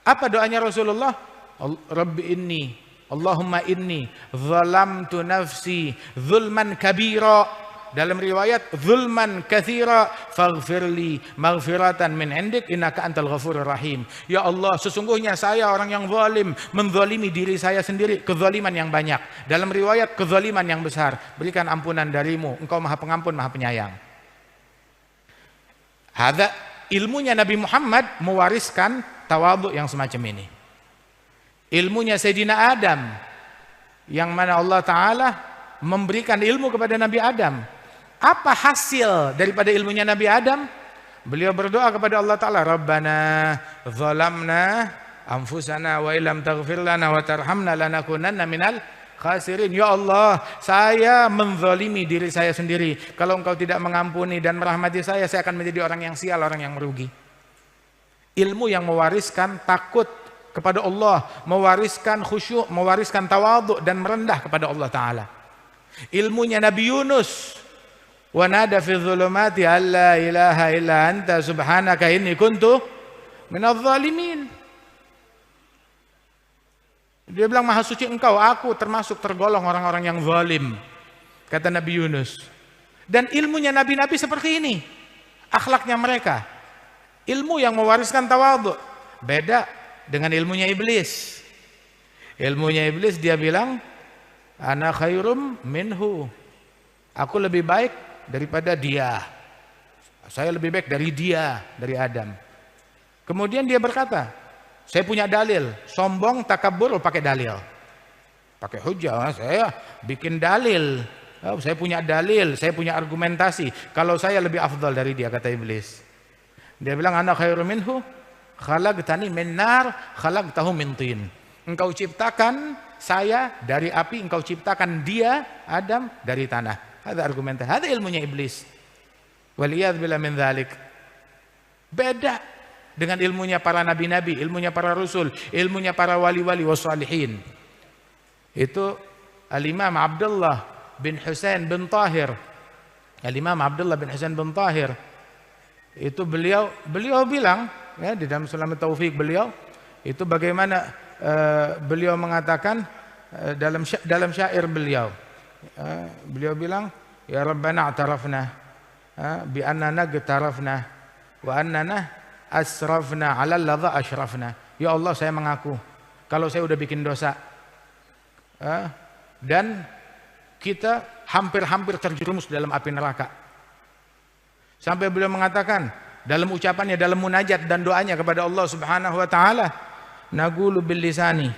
Apa doanya Rasulullah? Rabbi inni, Allahumma inni zalamtu nafsi zulman kabira, dalam riwayat zulman katsira, faghfirli maghfiratan min indik innaka antal ghafurur rahim. Ya Allah, sesungguhnya saya orang yang zalim, menzalimi diri saya sendiri, kezaliman yang banyak. Dalam riwayat kezaliman yang besar, berikan ampunan darimu, engkau maha pengampun, maha penyayang. Hadza ilmunya Nabi Muhammad mewariskan tawadhu yang semacam ini. Ilmunya Sayyidina Adam, yang mana Allah Ta'ala memberikan ilmu kepada Nabi Adam. Apa hasil daripada ilmunya Nabi Adam? Beliau berdoa kepada Allah Ta'ala, Rabbana zalamna anfusana wa illam taghfir lana wa tarhamna lanakunanna minal khasirin. Ya Allah, saya menzalimi diri saya sendiri. Kalau engkau tidak mengampuni dan merahmati saya akan menjadi orang yang sial, orang yang merugi. Ilmu yang mewariskan takut kepada Allah, mewariskan khusyuk, mewariskan tawadhu dan merendah kepada Allah Ta'ala. Ilmunya Nabi Yunus, wa nada fi dhulumati alla ilaha illa anta subhanaka inni kuntu minadh dhalimin. Dia bilang, maha suci engkau, aku termasuk tergolong orang-orang yang zalim, kata Nabi Yunus. Dan ilmunya nabi-nabi seperti ini, akhlaknya mereka, ilmu yang mewariskan tawadhu. Beda dengan ilmunya iblis. Ilmunya iblis, dia bilang, ana khairum minhu, aku lebih baik daripada dia, saya lebih baik dari dia, dari Adam. Kemudian dia berkata, saya punya dalil. Sombong, takabur, pakai dalil, pakai hujah. Saya bikin dalil, saya punya dalil, saya punya argumentasi, kalau saya lebih afdal dari dia, kata iblis. Dia bilang, ana khairum minhu khalaqtani min nar khalaqtahu min tin. Engkau ciptakan saya dari api, engkau ciptakan dia, Adam, dari tanah. Ada argumentasi, ada ilmunya iblis. Waliyadzubillah min dzalik. Beda dengan ilmunya para nabi-nabi, ilmunya para rasul, ilmunya para wali-wali wassalihin. Itu Al-Imam Abdullah bin Husain bin Tahir. Al-Imam Abdullah bin Husain bin Tahir, itu beliau bilang, ya, di dalam Sulam Taufik beliau itu bagaimana beliau mengatakan dalam syair beliau, beliau bilang, ya Rabbana a'tarafna bi annana getarafna wa annana asrafna 'ala alladha asyrafna. Ya Allah, saya mengaku kalau saya udah bikin dosa dan kita hampir-hampir terjerumus dalam api neraka. Sampai beliau mengatakan dalam ucapannya, dalam munajat dan doanya kepada Allah Subhanahu wa taala, naqulu bil lisani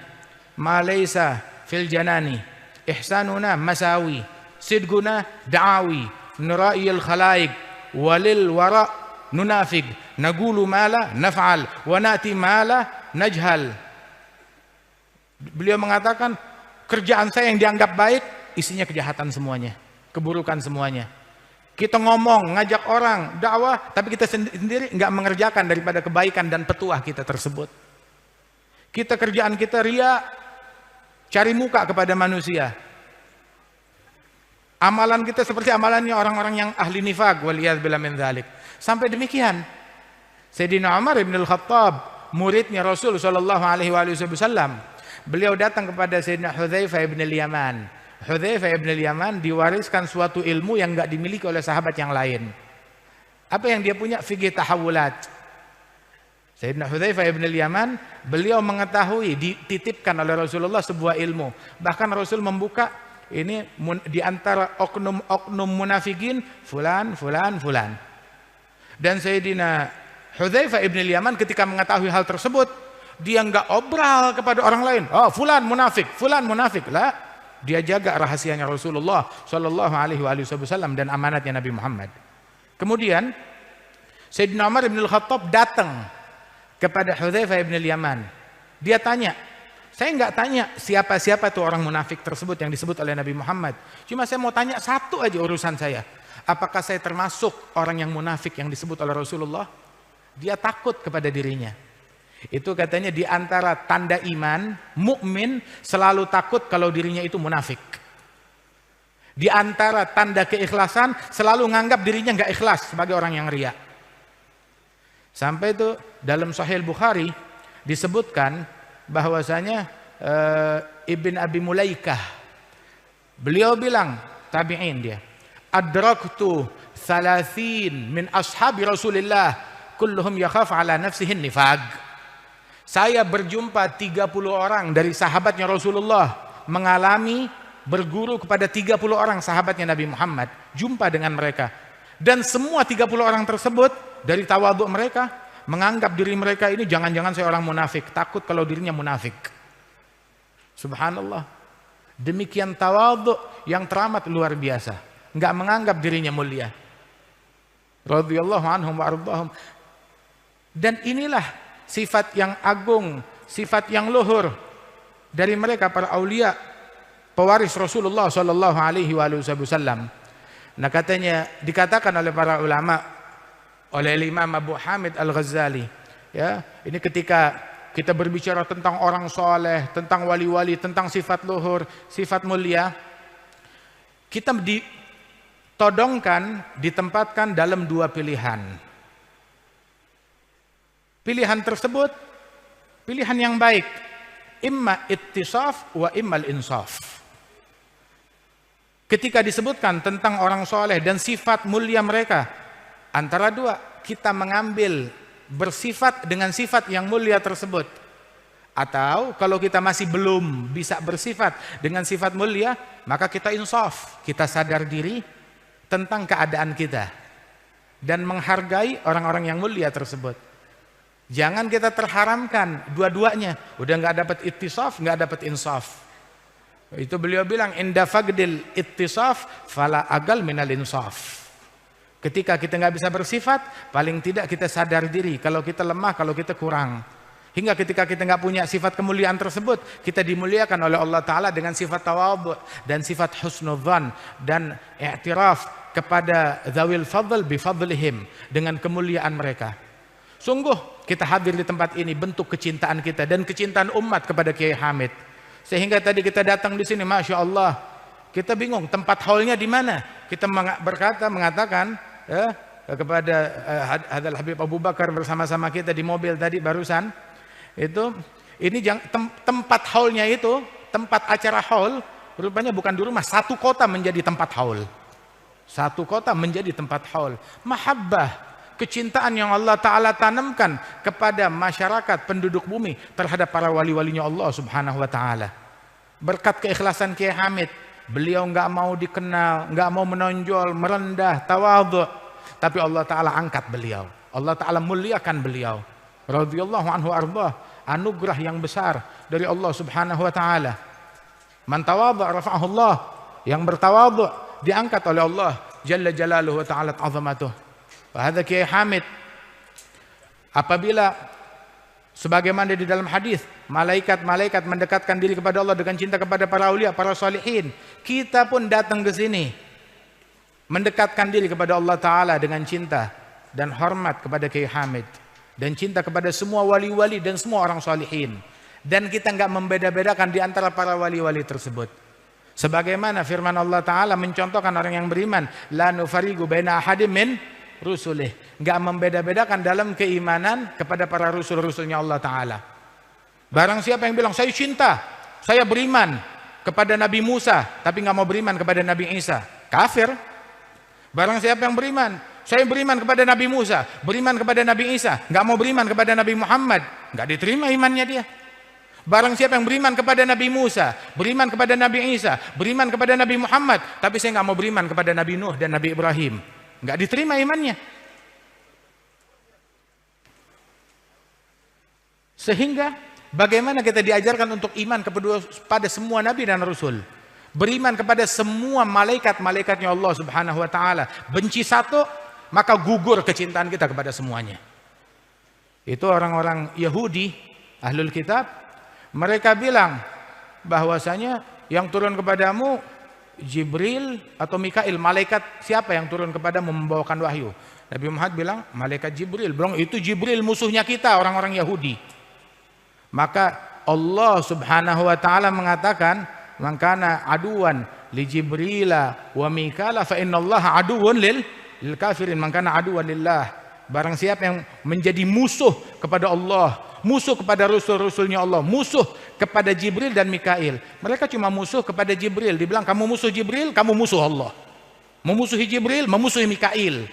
ma laysa fil janani ihsanuna masawi sidguna da'awi nura'il khalaik walil wara nunafig naqulu ma la naf'al wa nati ma la najhal. Beliau mengatakan, kerjaan saya yang dianggap baik isinya kejahatan semuanya, keburukan semuanya. Kita ngomong, ngajak orang, dakwah, tapi kita sendiri nggak mengerjakan daripada kebaikan dan petuah kita tersebut. Kita kerjaan kita ria, cari muka kepada manusia. Amalan kita seperti amalannya orang-orang yang ahli nifaq, waliyadzubillah min dzalik. Sampai demikian, Sayyidina Umar bin Al-Khattab, muridnya Rasul sallallahu alaihi wasallam, beliau datang kepada Sayyidina Hudzaifah bin Al-Yaman Hudzaifah ibn al-Yaman diwariskan suatu ilmu yang enggak dimiliki oleh sahabat yang lain. Apa yang dia punya? Fikih tahawulat. Sayyidina Hudzaifah ibn al-Yaman, beliau mengetahui, dititipkan oleh Rasulullah sebuah ilmu. Bahkan Rasul membuka ini di antara oknum munafikin fulan. Dan Sayyidina Hudzaifah ibn al-Yaman ketika mengetahui hal tersebut, dia enggak obral kepada orang lain. Oh, fulan munafik. Lah, dia jaga rahasianya Rasulullah sallallahu alaihi wasallam dan amanatnya Nabi Muhammad. Kemudian Sayyidina Umar bin Al-Khattab datang kepada Hudzaifah ibn al-Yaman. Dia tanya, saya enggak tanya siapa-siapa tuh orang munafik tersebut yang disebut oleh Nabi Muhammad. Cuma saya mau tanya satu aja urusan saya. Apakah saya termasuk orang yang munafik yang disebut oleh Rasulullah? Dia takut kepada dirinya. Itu katanya di antara tanda iman, mukmin selalu takut kalau dirinya itu munafik. Di antara tanda keikhlasan selalu menganggap dirinya enggak ikhlas sebagai orang yang riya. Sampai itu dalam Sahih Bukhari disebutkan bahwasanya Ibn Abi Mulaikah, beliau bilang, tabi'in dia, adraktu 30 min ashabi Rasulillah kulluhum yakhaf ala nafsihi nifaq. Saya berjumpa 30 orang dari sahabatnya Rasulullah, mengalami berguru kepada 30 orang sahabatnya Nabi Muhammad, jumpa dengan mereka, dan semua 30 orang tersebut dari tawadhu mereka menganggap diri mereka ini jangan-jangan saya orang munafik, takut kalau dirinya munafik. Subhanallah, demikian tawadhu yang teramat luar biasa, enggak menganggap dirinya mulia. Radhiyallahu anhum wa ardhahum. Dan inilah sifat yang agung, sifat yang luhur dari mereka para aulia, pewaris Rasulullah sallallahu alaihi wasallam. Nah, katanya dikatakan oleh para ulama, oleh Imam Abu Hamid Al-Ghazali, ya, ini ketika kita berbicara tentang orang soleh, tentang wali-wali, tentang sifat luhur, sifat mulia, kita ditempatkan dalam dua pilihan. Pilihan tersebut pilihan yang baik, imma ittisaf wa imma al-insaf. Ketika disebutkan tentang orang soleh dan sifat mulia mereka, antara dua, kita mengambil bersifat dengan sifat yang mulia tersebut. Atau kalau kita masih belum bisa bersifat dengan sifat mulia, maka kita insaf, kita sadar diri tentang keadaan kita dan menghargai orang-orang yang mulia tersebut. Jangan kita terharamkan dua-duanya. Udah nggak dapat ittisaf, nggak dapat insaf. Itu beliau bilang, inda fagdil ittisaf fala agal minal insaf. Ketika kita nggak bisa bersifat, paling tidak kita sadar diri kalau kita lemah, kalau kita kurang. Hingga ketika kita nggak punya sifat kemuliaan tersebut, kita dimuliakan oleh Allah Ta'ala dengan sifat tawadhu dan sifat husnudzan dan i'tiraf kepada zawil fadl bifadlihim, dengan kemuliaan mereka. Sungguh kita hadir di tempat ini bentuk kecintaan kita dan kecintaan umat kepada Kiai Hamid. Sehingga tadi kita datang di sini, Masya Allah, kita bingung tempat haulnya di mana. Kita mengatakan kepada Hadal Habib Abu Bakar bersama-sama kita di mobil tadi barusan, itu ini tempat haulnya itu, tempat acara haul, rupanya bukan di rumah, satu kota menjadi tempat haul. Satu kota menjadi tempat haul. Mahabbah, kecintaan yang Allah Ta'ala tanamkan kepada masyarakat penduduk bumi terhadap para wali-walinya Allah Subhanahu wa Ta'ala. Berkat keikhlasan Kiai Hamid, beliau nggak mau dikenal, nggak mau menonjol, merendah, tawadhu, tapi Allah Ta'ala angkat beliau, Allah Ta'ala muliakan beliau. Radhiyallahu anhu arbah, anugerah yang besar dari Allah Subhanahu wa Ta'ala. Man tawadhu rafa'ahu Allah, yang bertawadhu diangkat oleh Allah Jalla Jalaluhu wa Ta'ala azamatuh. Wahada Kiai Hamid, apabila sebagaimana di dalam hadis, malaikat-malaikat mendekatkan diri kepada Allah dengan cinta kepada para aulia, para salihin, kita pun datang ke sini mendekatkan diri kepada Allah Ta'ala dengan cinta dan hormat kepada Kiai Hamid dan cinta kepada semua wali-wali dan semua orang salihin, dan kita enggak membeda-bedakan di antara para wali-wali tersebut. Sebagaimana firman Allah Ta'ala mencontohkan orang yang beriman, la nufarigu baina ahadim min rusulih, enggak membeda-bedakan dalam keimanan kepada para rasul-rasulnya Allah Ta'ala. Barang siapa yang bilang saya cinta, saya beriman, kepada Nabi Musa, tapi nggak mau beriman kepada Nabi Isa, kafir. Barang siapa yang beriman, saya beriman kepada Nabi Musa, beriman kepada Nabi Isa, nggak mau beriman kepada Nabi Muhammad, nggak diterima imannya dia. Barang siapa yang beriman kepada Nabi Musa, beriman kepada Nabi Isa, beriman kepada Nabi Muhammad, tapi saya nggak mau beriman kepada Nabi Nuh dan Nabi Ibrahim, nggak diterima imannya. Sehingga bagaimana kita diajarkan untuk iman kepada semua Nabi dan Rasul, beriman kepada semua malaikat-malaikatnya Allah Subhanahu wa Ta'ala. Benci satu, maka gugur kecintaan kita kepada semuanya. Itu orang-orang Yahudi, Ahlul Kitab, mereka bilang bahwasanya yang turun kepadamu Jibril atau Mikail, malaikat siapa yang turun kepadamu membawakan wahyu? Nabi Muhammad bilang malaikat Jibril. Bilang itu Jibril musuhnya kita, orang-orang Yahudi. Maka Allah Subhanahu wa Ta'ala mengatakan, "Man kana aduwan li Jibrila wa Mikala fa innallaha aduwwun lil kafirin." Man kana aduwan lillah. Barang siapa yang menjadi musuh kepada Allah, musuh kepada rasul-rasulnya Allah, musuh kepada Jibril dan Mikail. Mereka cuma musuh kepada Jibril. Dibilang kamu musuh Jibril, kamu musuh Allah. Memusuhi Jibril, memusuhi Mikail.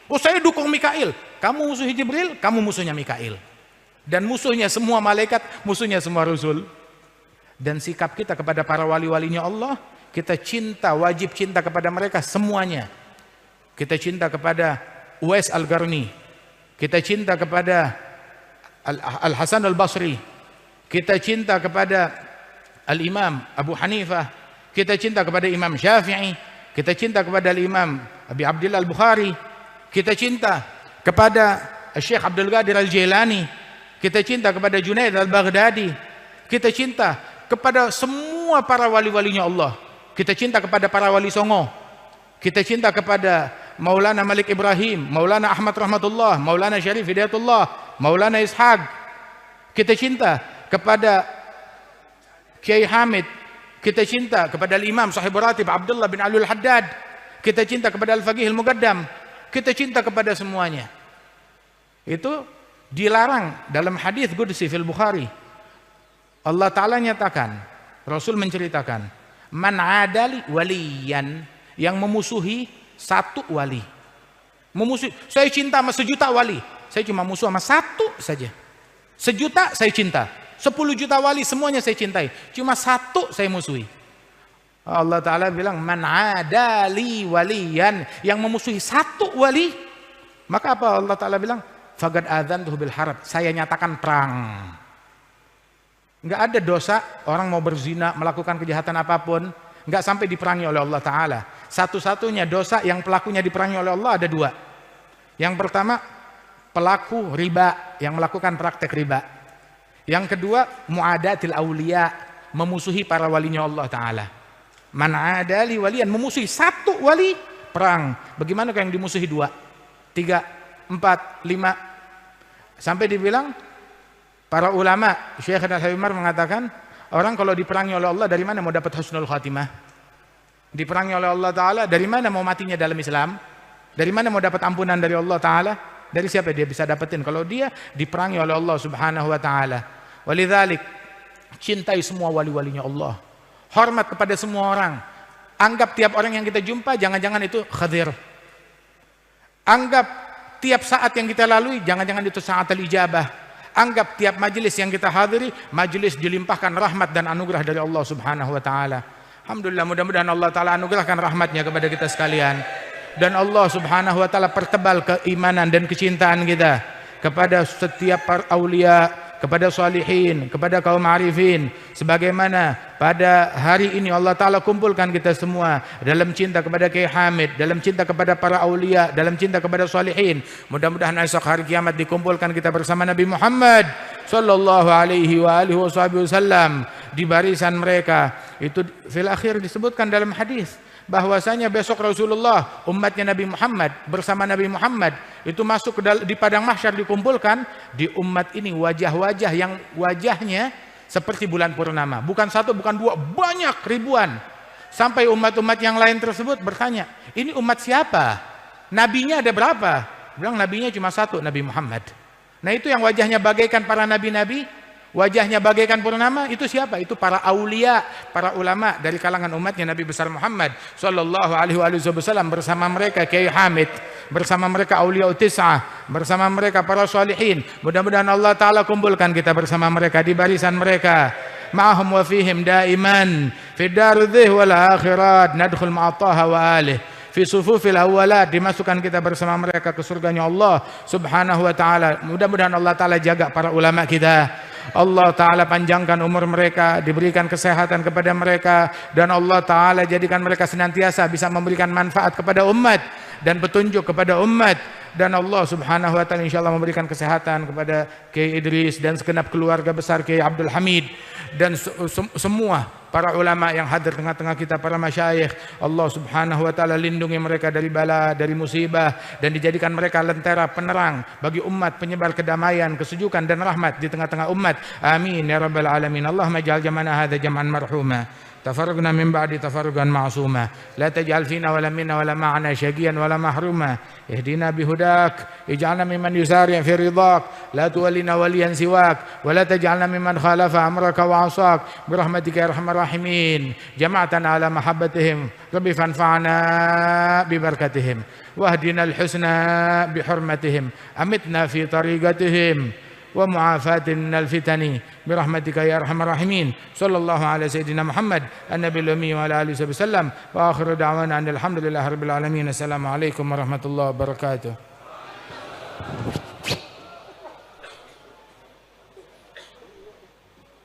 Oh, saya dukung Mikail. Kamu musuhi Jibril, kamu musuhnya Mikail. Dan musuhnya semua malaikat, musuhnya semua rasul. Dan sikap kita kepada para wali-walinya Allah, kita cinta, wajib cinta kepada mereka semuanya. Kita cinta kepada Uwais Al-Qarni, kita cinta kepada Al-Hasan Al-Basri, kita cinta kepada Al-Imam Abu Hanifah, kita cinta kepada Imam Syafi'i, kita cinta kepada Al-Imam Abi Abdillah Al-Bukhari, kita cinta kepada Syekh Abdul Qadir Al-Jailani, kita cinta kepada Junaid Al-Baghdadi, kita cinta kepada semua para wali-walinya Allah, kita cinta kepada para wali Songo, kita cinta kepada Maulana Malik Ibrahim, Maulana Ahmad Rahmatullah, Maulana Syarif Hidayatullah, Maulana Ishaq. Kita cinta kepada Kiai Hamid, kita cinta kepada Imam Sahibul Ratib Abdullah bin Alul Haddad, kita cinta kepada Al-Faqih Al-Muqaddam, kita cinta kepada semuanya. Itu dilarang dalam hadis qudsi fil Bukhari. Allah Ta'ala nyatakan, Rasul menceritakan, man adali waliyan, yang memusuhi satu wali. Memusuhi, saya cinta sama 1.000.000 wali, saya cuma musuh sama satu saja. 1.000.000 saya cinta, 10 juta wali semuanya saya cintai, cuma satu saya musuhi. Allah Ta'ala bilang man adali waliyan, yang memusuhi satu wali, maka apa Allah Ta'ala bilang? Faqad adzantuhu bil harb, saya nyatakan perang. Enggak ada dosa orang mau berzina, melakukan kejahatan apapun, enggak sampai diperangi oleh Allah Ta'ala. Satu-satunya dosa yang pelakunya diperangi oleh Allah ada 2. Yang pertama, pelaku riba, yang melakukan praktek riba. Yang kedua, muadatil auliya, memusuhi para walinya Allah Ta'ala. Man adali waliyan, memusuhi satu wali, perang. Bagaimana kalau yang dimusuhi 2, 3, 4, 5? Sampai dibilang, para ulama, Syekh Nasir Umar mengatakan, orang kalau diperangi oleh Allah, dari mana mau dapat husnul khatimah? Diperangi oleh Allah Ta'ala, dari mana mau matinya dalam Islam? Dari mana mau dapat ampunan dari Allah Ta'ala? Dari siapa dia bisa dapetin? Kalau dia diperangi oleh Allah Subhanahu wa Ta'ala. Walidzalik, cintai semua wali-walinya Allah, hormat kepada semua orang. Anggap tiap orang yang kita jumpa jangan-jangan itu Khadir. Anggap tiap saat yang kita lalui jangan-jangan itu saat al-ijabah. Anggap tiap majelis yang kita hadiri majelis dilimpahkan rahmat dan anugerah dari Allah Subhanahu wa Ta'ala. Alhamdulillah, mudah-mudahan Allah Ta'ala anugerahkan rahmatnya kepada kita sekalian. Dan Allah Subhanahu wa Ta'ala pertebal keimanan dan kecintaan kita kepada setiap para aulia, kepada salihin, kepada kaum arifin. Sebagaimana pada hari ini Allah Ta'ala kumpulkan kita semua dalam cinta kepada Kiai Hamid, dalam cinta kepada para aulia, dalam cinta kepada salihin. Mudah-mudahan esok hari kiamat dikumpulkan kita bersama Nabi Muhammad sallallahu alaihi wa alihi wasallam di barisan mereka. Itu fil akhir disebutkan dalam hadis bahwasanya besok Rasulullah, umatnya Nabi Muhammad bersama Nabi Muhammad itu masuk di padang mahsyar, dikumpulkan di umat ini wajah-wajah yang wajahnya seperti bulan purnama, bukan satu, bukan dua, banyak, ribuan. Sampai umat-umat yang lain tersebut bertanya, ini umat siapa? Nabinya ada berapa? Bilang nabinya cuma satu, Nabi Muhammad. Nah itu yang wajahnya bagaikan para nabi-nabi, wajahnya bagaikan purnama, itu siapa? Itu para aulia, para ulama dari kalangan umatnya Nabi besar Muhammad sallallahu alaihi wasallam. Bersama mereka Kiai Hamid, bersama mereka aulia tis'ah, bersama mereka para salihin. Mudah-mudahan Allah taala kumpulkan kita bersama mereka di barisan mereka. Ma'ahum wa fihim daiman fid darudh wal akhirat nadkhul ma'ataha wa alih fi sufufil awalat, dimasukkan kita bersama mereka ke surganya Allah subhanahu wa ta'ala. Mudah-mudahan Allah ta'ala jaga para ulama kita, Allah ta'ala panjangkan umur mereka, diberikan kesehatan kepada mereka, dan Allah ta'ala jadikan mereka senantiasa bisa memberikan manfaat kepada umat dan petunjuk kepada umat. Dan Allah subhanahu wa ta'ala insyaAllah memberikan kesehatan kepada Kiai Idris dan segenap keluarga besar Kiai Abdul Hamid dan semua para ulama yang hadir tengah-tengah kita, para masyayikh. Allah subhanahu wa ta'ala lindungi mereka dari bala, dari musibah, dan dijadikan mereka lentera penerang bagi umat, penyebar kedamaian, kesejukan dan rahmat di tengah-tengah umat. Amin ya rabbal alamin. Allahumma ij'al jam'ana hadza jam'an marhuma, تفرقنا من بعد تفرقا معصوما، لا تجعل فينا ولا منا ولا معنا شقيا ولا محروما، اهدنا بهداك، اجعلنا ممن يسارع في رضاك، لا تولنا وليا سواك، ولا تجعلنا ممن خالف أمرك وعصاك، برحمتك يا أرحم الراحمين. جمعتنا على محبتهم، رب فانفعنا ببركتهم، واهدنا الحسنى بحرمتهم، أمتنا في طريقتهم، ومعافاة من الفتن برحمتك يا أرحم الراحمين. صلى الله على سيدنا محمد النبي الأمي وعلى آله وسلم، وآخر دعوانا أن الحمد لله رب العالمين. السلام عليكم ورحمة الله وبركاته.